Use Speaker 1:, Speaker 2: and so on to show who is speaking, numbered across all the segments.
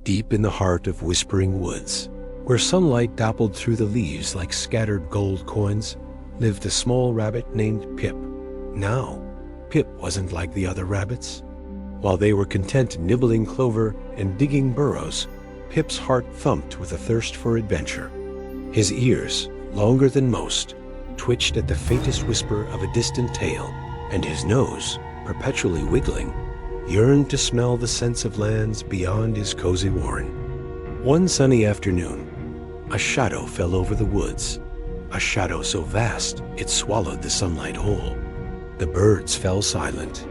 Speaker 1: Deep in the heart of Whispering Woods, where sunlight dappled through the leaves like scattered gold coins, lived a small rabbit named Pip. Now, Pip wasn't like the other rabbits. While they were content nibbling clover and digging burrows, Pip's heart thumped with a thirst for adventure. His ears, longer than most, twitched at the faintest whisper of a distant tale, and his nose, perpetually wiggling, yearned to smell the scents of lands beyond his cozy warren. One sunny afternoon, a shadow fell over the woods, a shadow so vast it swallowed the sunlight whole. The birds fell silent.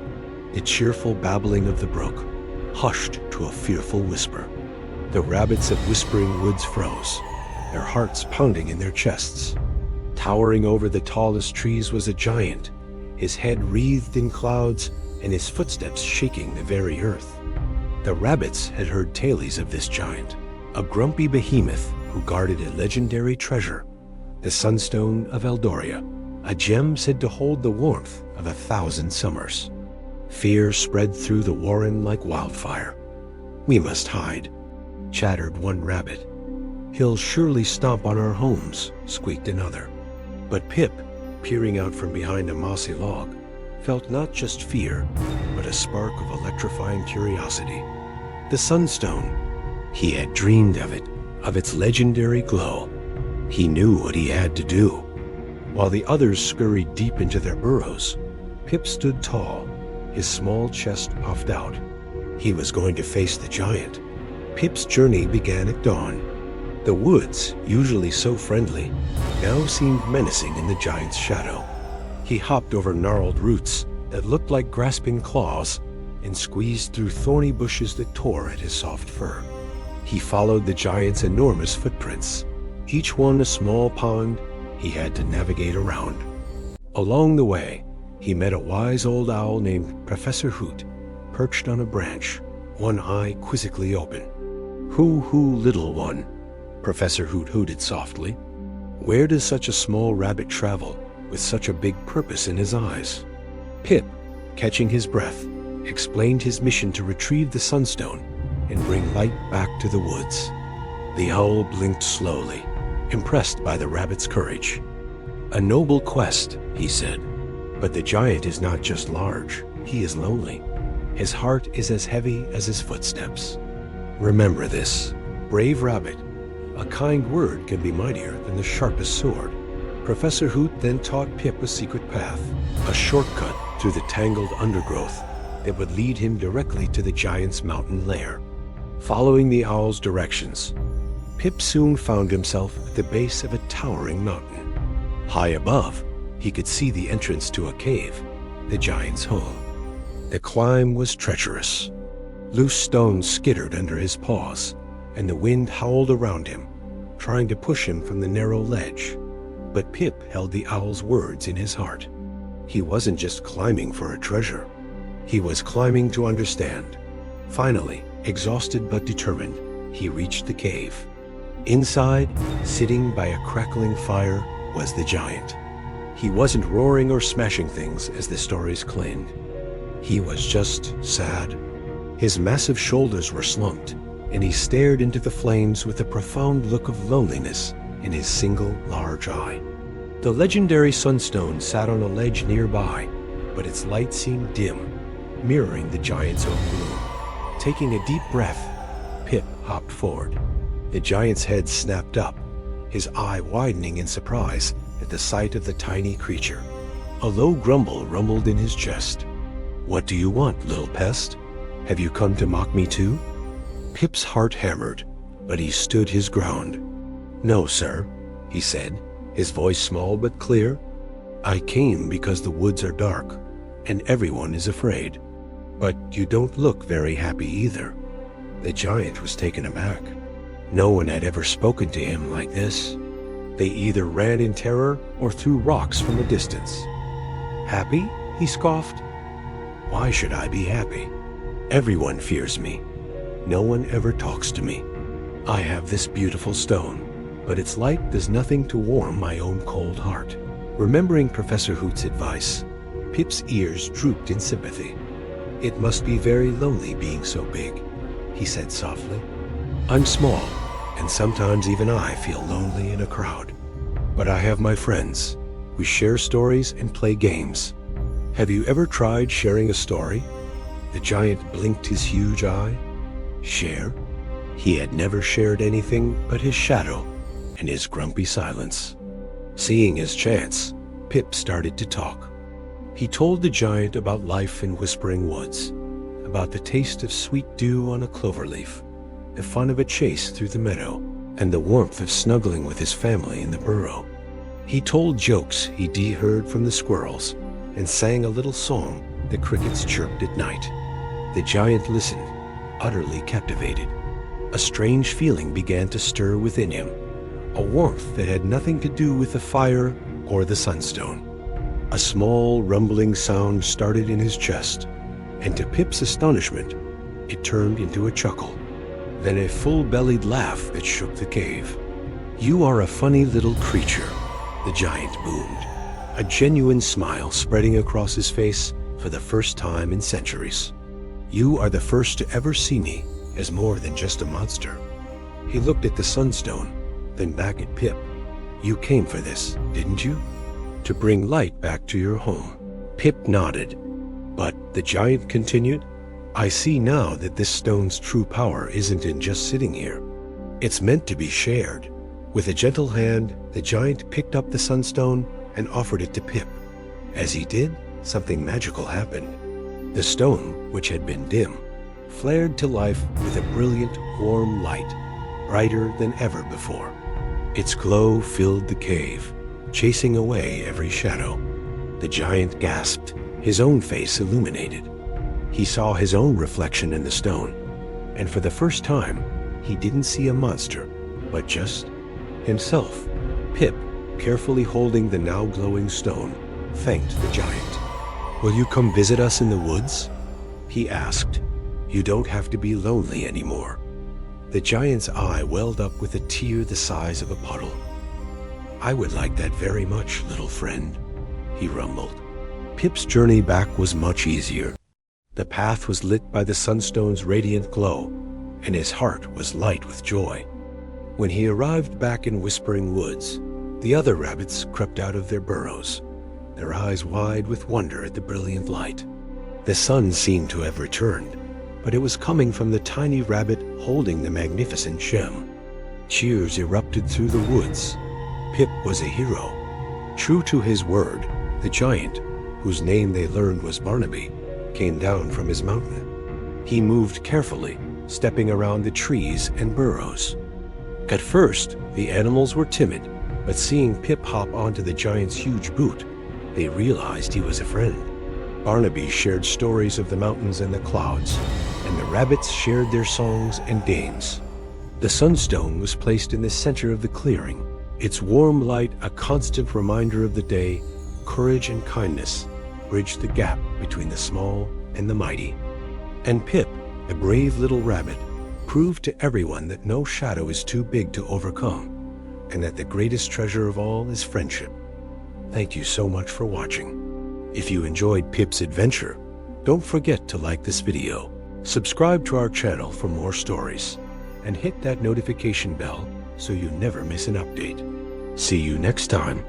Speaker 1: The cheerful babbling of the brook hushed to a fearful whisper. The rabbits of Whispering Woods froze, their hearts pounding in their chests. Towering over the tallest trees was a giant, his head wreathed in clouds and his footsteps shaking the very earth. The rabbits had heard tales of this giant, a grumpy behemoth who guarded a legendary treasure, the Sunstone of Eldoria, a gem said to hold the warmth of 1,000 summers. Fear spread through the warren like wildfire. "We must hide," chattered one rabbit. "He'll surely stomp on our homes," squeaked another. But Pip, peering out from behind a mossy log, felt not just fear, but a spark of electrifying curiosity. The Sunstone. He had dreamed of it, of its legendary glow. He knew what he had to do. While the others scurried deep into their burrows, Pip stood tall, his small chest puffed out. He was going to face the giant. Pip's journey began at dawn. The woods, usually so friendly, now seemed menacing in the giant's shadow. He hopped over gnarled roots that looked like grasping claws and squeezed through thorny bushes that tore at his soft fur. He followed the giant's enormous footprints, each one a small pond he had to navigate around. Along the way, he met a wise old owl named Professor Hoot, perched on a branch, one eye quizzically open. "Hoo-hoo, little one," Professor Hoot hooted softly. "Where does such a small rabbit travel with such a big purpose in his eyes?" Pip, catching his breath, explained his mission to retrieve the Sunstone and bring light back to the woods. The owl blinked slowly, impressed by the rabbit's courage. "A noble quest," he said, "but the giant is not just large, he is lonely. His heart is as heavy as his footsteps. Remember this, brave rabbit. A kind word can be mightier than the sharpest sword." Professor Hoot then taught Pip a secret path, a shortcut through the tangled undergrowth that would lead him directly to the giant's mountain lair. Following the owl's directions, Pip soon found himself at the base of a towering mountain. High above, he could see the entrance to a cave, the giant's home. The climb was treacherous. Loose stones skittered under his paws, and the wind howled around him, trying to push him from the narrow ledge. But Pip held the owl's words in his heart. He wasn't just climbing for a treasure. He was climbing to understand. Finally, exhausted but determined, he reached the cave. Inside, sitting by a crackling fire, was the giant. He wasn't roaring or smashing things as the stories claimed. He was just sad. His massive shoulders were slumped, and he stared into the flames with a profound look of loneliness in his single large eye. The legendary Sunstone sat on a ledge nearby, but its light seemed dim, mirroring the giant's own gloom. Taking a deep breath, Pip hopped forward. The giant's head snapped up, his eye widening in surprise at the sight of the tiny creature. A low grumble rumbled in his chest. "What do you want, little pest? Have you come to mock me too?" Pip's heart hammered, but he stood his ground. "No, sir," he said, his voice small but clear. "I came because the woods are dark, and everyone is afraid. But you don't look very happy either." The giant was taken aback. No one had ever spoken to him like this. They either ran in terror or threw rocks from a distance. "Happy?" he scoffed. "Why should I be happy? Everyone fears me. No one ever talks to me. I have this beautiful stone, but its light does nothing to warm my own cold heart." Remembering Professor Hoot's advice, Pip's ears drooped in sympathy. "It must be very lonely being so big," he said softly. I'm small, and sometimes even I feel lonely in a crowd. But I have my friends. We share stories and play games. Have you ever tried sharing a story? The giant blinked his huge eye. Share? He had never shared anything but his shadow and his grumpy silence. Seeing his chance, Pip started to talk. He told the giant about life in Whispering Woods, about the taste of sweet dew on a clover leaf, the fun of a chase through the meadow, and the warmth of snuggling with his family in the burrow. He told jokes he'd heard from the squirrels and sang a little song the crickets chirped at night. The giant listened, utterly captivated. A strange feeling began to stir within him, a warmth that had nothing to do with the fire or the sunstone. A small rumbling sound started in his chest, and to Pip's astonishment, it turned into a chuckle, then a full-bellied laugh that shook the cave. "You are a funny little creature," the giant boomed, a genuine smile spreading across his face for the first time in centuries. "You are the first to ever see me as more than just a monster." He looked at the sunstone, then back at Pip. "You came for this, didn't you? To bring light back to your home." Pip nodded. "But," the giant continued, "I see now that this stone's true power isn't in just sitting here. It's meant to be shared." With a gentle hand, the giant picked up the sunstone and offered it to Pip. As he did, something magical happened. The stone, which had been dim, flared to life with a brilliant, warm light, brighter than ever before. Its glow filled the cave, chasing away every shadow. The giant gasped, his own face illuminated. He saw his own reflection in the stone, and for the first time, he didn't see a monster, but just himself. Pip, carefully holding the now glowing stone, thanked the giant. "Will you come visit us in the woods?" he asked. "You don't have to be lonely anymore." The giant's eye welled up with a tear the size of a puddle. "I would like that very much, little friend," he rumbled. Pip's journey back was much easier. The path was lit by the sunstone's radiant glow, and his heart was light with joy. When he arrived back in Whispering Woods, the other rabbits crept out of their burrows, their eyes wide with wonder at the brilliant light. The sun seemed to have returned, but it was coming from the tiny rabbit holding the magnificent gem. Cheers erupted through the woods. Pip was a hero. True to his word, the giant, whose name they learned was Barnaby, came down from his mountain. He moved carefully, stepping around the trees and burrows. At first, the animals were timid, but seeing Pip hop onto the giant's huge boot, they realized he was a friend. Barnaby shared stories of the mountains and the clouds, and the rabbits shared their songs and games. The sunstone was placed in the center of the clearing, its warm light a constant reminder of the day. Courage and kindness bridged the gap between the small and the mighty. And Pip, a brave little rabbit, proved to everyone that no shadow is too big to overcome, and that the greatest treasure of all is friendship. Thank you so much for watching. If you enjoyed Pip's adventure, don't forget to like this video, subscribe to our channel for more stories, and hit that notification bell so you never miss an update. See you next time.